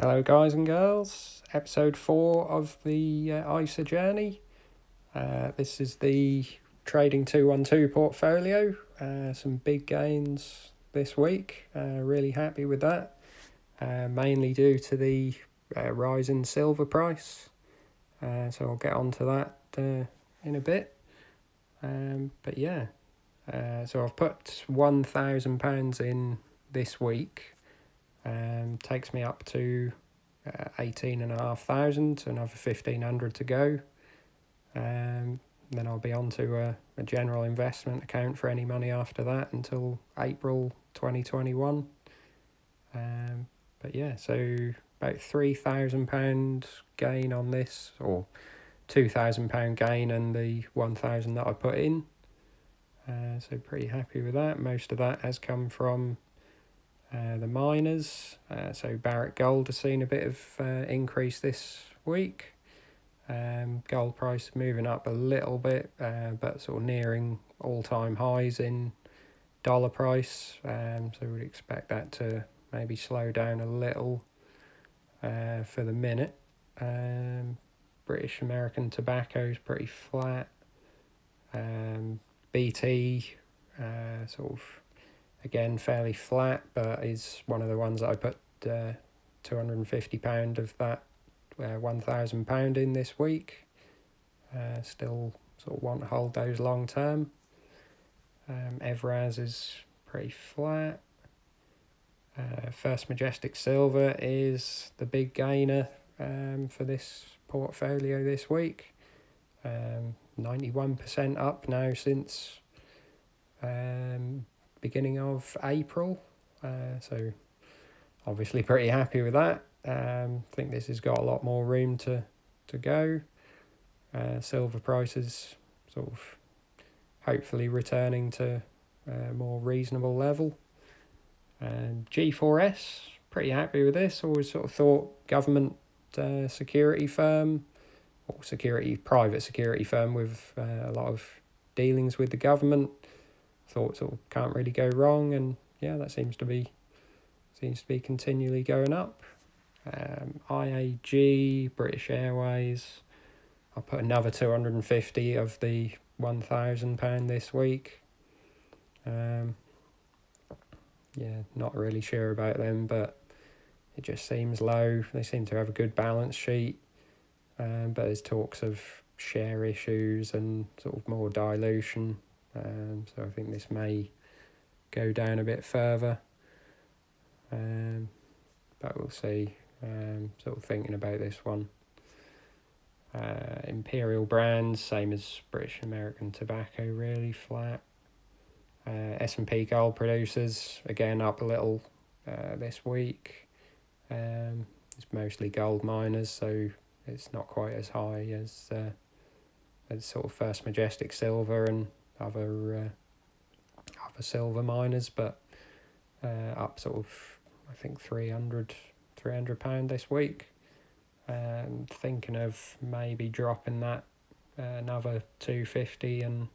Hello, guys and girls. Episode 4 of the ISA journey. This is the Trading212 portfolio. Some big gains this week. Really happy with that. Mainly due to the rise in silver price. So I'll get onto that in a bit. But yeah, so I've put £1,000 in this week. Takes me up to 18,500, another 1,500 to go. Then I'll be on to a general investment account for any money after that until April 2021. But yeah, so about £3,000 gain on this, or £2,000 gain and the 1,000 that I put in. So pretty happy with that. Most of that has come from the miners. So Barrick Gold has seen a bit of increase this week. Gold price moving up a little bit, but sort of nearing all-time highs in dollar price. So we'd expect that to maybe slow down a little for the minute. British American tobacco is pretty flat. BT sort of again fairly flat, but is one of the ones that I put £250 of that £1,000 in this week. Still sort of want to hold those long term. Evraz is pretty flat. First Majestic Silver is the big gainer for this portfolio this week. 91% up now since beginning of April. So obviously pretty happy with that. Think this has got a lot more room to go. Silver prices sort of hopefully returning to a more reasonable level. G4S, pretty happy with this. Always sort of thought government security firm, or private security firm with a lot of dealings with the government. Thought sort of can't really go wrong, and yeah, that seems to be continually going up. IAG, British Airways, I'll put another 250 of the £1,000 this week. Yeah, not really sure about them, but it just seems low. They seem to have a good balance sheet, but there's talks of share issues and sort of more dilution. So I think this may go down a bit further. But we'll see. Sort of thinking about this one. Imperial Brands, same as British American Tobacco, really flat. S&P Gold Producers, again up a little this week. It's mostly gold miners, so it's not quite as high as sort of First Majestic Silver and other silver miners, but up sort of, I think, £300 this week. Thinking of maybe dropping that another 250 and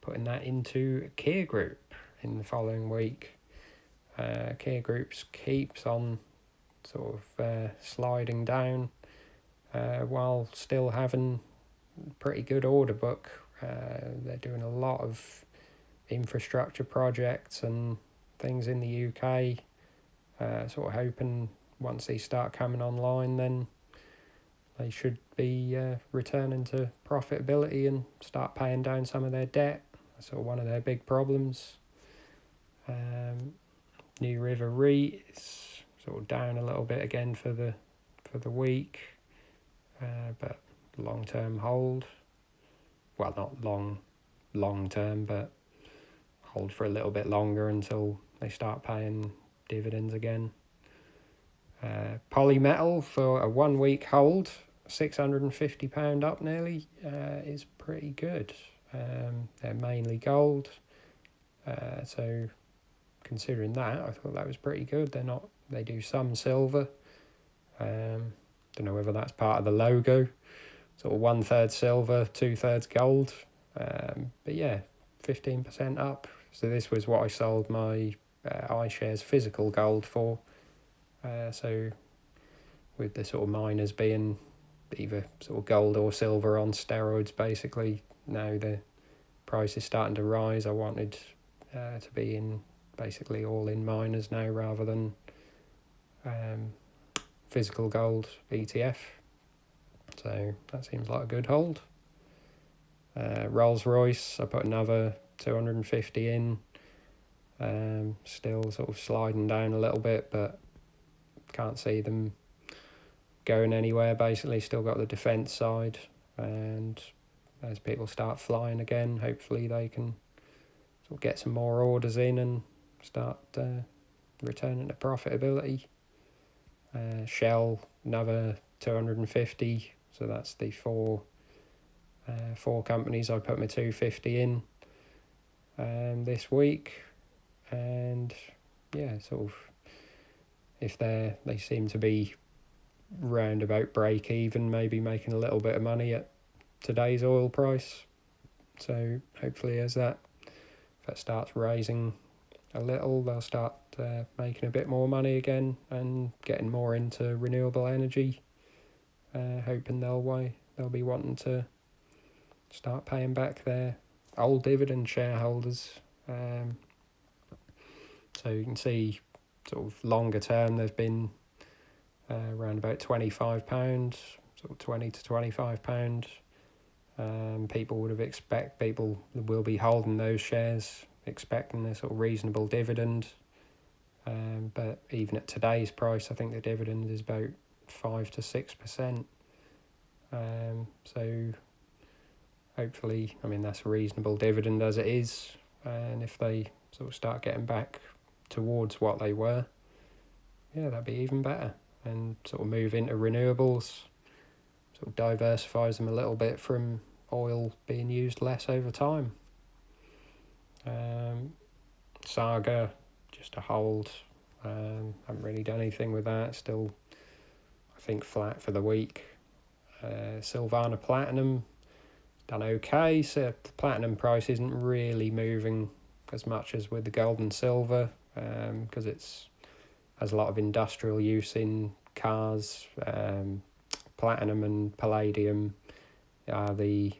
putting that into Kia Group in the following week. Kia Groups keeps on sort of sliding down while still having pretty good order book. They're doing a lot of infrastructure projects and things in the UK. Sort of hoping once these start coming online, then they should be returning to profitability and start paying down some of their debt. That's sort of one of their big problems. New River REIT is sort of down a little bit again for the week, but long term hold. Well, not long term, but hold for a little bit longer until they start paying dividends again. Polymetal for a 1 week hold, £650 up nearly, is pretty good. They're mainly gold, so considering that, I thought that was pretty good. They do some silver. Don't know whether that's part of the logo, sort of 1/3 silver, 2/3 gold. But yeah, 15% up. So this was what I sold my iShares physical gold for. So with the sort of miners being either sort of gold or silver on steroids, basically. Now the price is starting to rise. I wanted to be in basically all in miners now rather than physical gold ETF. So that seems like a good hold. Rolls Royce, I put another 250 in. Still sort of sliding down a little bit, but can't see them going anywhere. Basically, still got the defence side, and as people start flying again, hopefully they can sort of get some more orders in and start returning to profitability. Shell, another 250, so that's the four companies I put my 250 in this week. And yeah, sort of, if they seem to be round about break even, maybe making a little bit of money at today's oil price. So hopefully if that starts raising a little, they'll start making a bit more money again and getting more into renewable energy. Hoping they'll be wanting to start paying back their old dividend shareholders. So you can see sort of longer term they've been around about £25, sort of £20 to £25. People will be holding those shares, expecting a sort of reasonable dividend. But even at today's price, I think the dividend is about 5 to 6%. So hopefully, I mean, that's a reasonable dividend as it is. And if they sort of start getting back towards what they were, yeah, that'd be even better. And sort of move into renewables, sort of diversifies them a little bit from oil being used less over time. Saga, just a hold. Haven't really done anything with that. Still, I think flat for the week. Silvana Platinum, done okay. So the platinum price isn't really moving as much as with the gold and silver, because it's has a lot of industrial use in cars. Platinum and palladium are the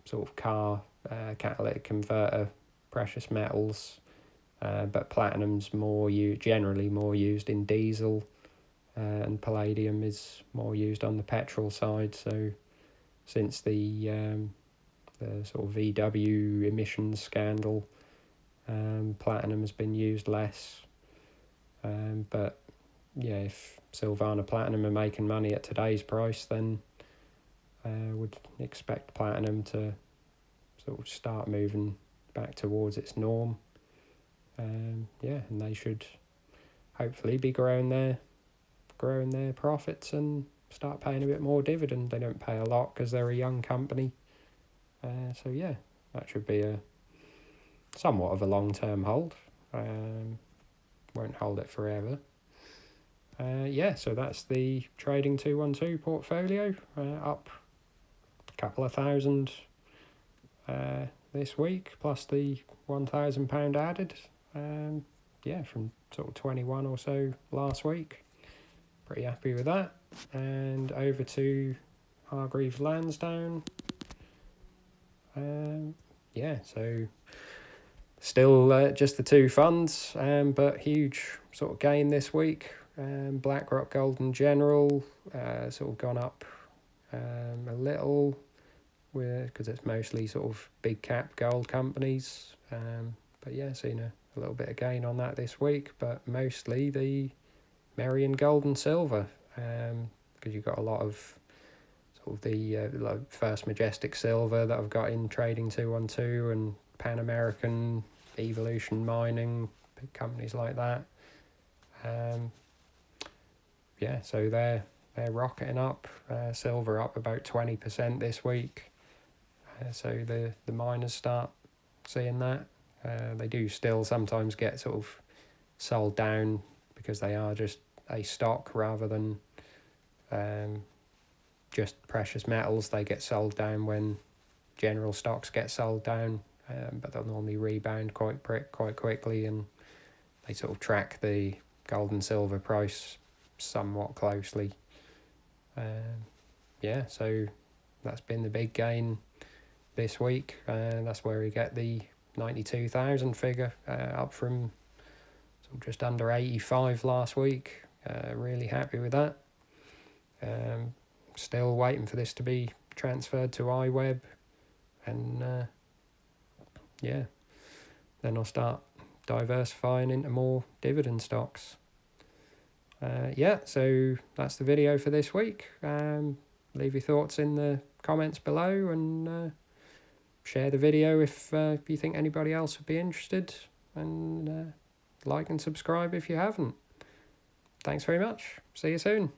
sort of car catalytic converter precious metals, but platinum's generally more used in diesel, and palladium is more used on the petrol side. So since the sort of VW emissions scandal, platinum has been used less. But yeah, if Silvana Platinum are making money at today's price, then would expect platinum to sort of start moving back towards its norm. And they should hopefully be growing their profits and start paying a bit more dividend. They don't pay a lot because they're a young company. So yeah, that should be a somewhat of a long-term hold. Won't hold it forever. So that's the Trading212 portfolio, up a couple of thousand this week, plus the £1,000 added. From sort of 21 or so last week. Pretty happy with that. And over to Hargreaves Lansdown. So still just the two funds, but huge sort of gain this week. BlackRock Gold and General sort of gone up a little, because it's mostly sort of big cap gold companies. But yeah, seen a little bit of gain on that this week, but mostly the Merian Gold and Silver, because you've got a lot of sort of the like First Majestic Silver that I've got in Trading212 and Pan American, Evolution Mining, big companies like that. So they're rocketing up. Silver up about 20% this week. So the miners start seeing that. They do still sometimes get sort of sold down because they are just a stock rather than just precious metals. They get sold down when general stocks get sold down, but they'll normally rebound quite quickly, and they sort of track the gold and silver price somewhat closely. Yeah, so that's been the big gain this week. That's where we get the 92,000 figure, up from just under 85 last week. Really happy with that. Still waiting for this to be transferred to iWeb, and yeah, then I'll start diversifying into more dividend stocks. Yeah, so that's the video for this week. Leave your thoughts in the comments below, and share the video if you think anybody else would be interested, and like and subscribe if you haven't. Thanks very much. See you soon.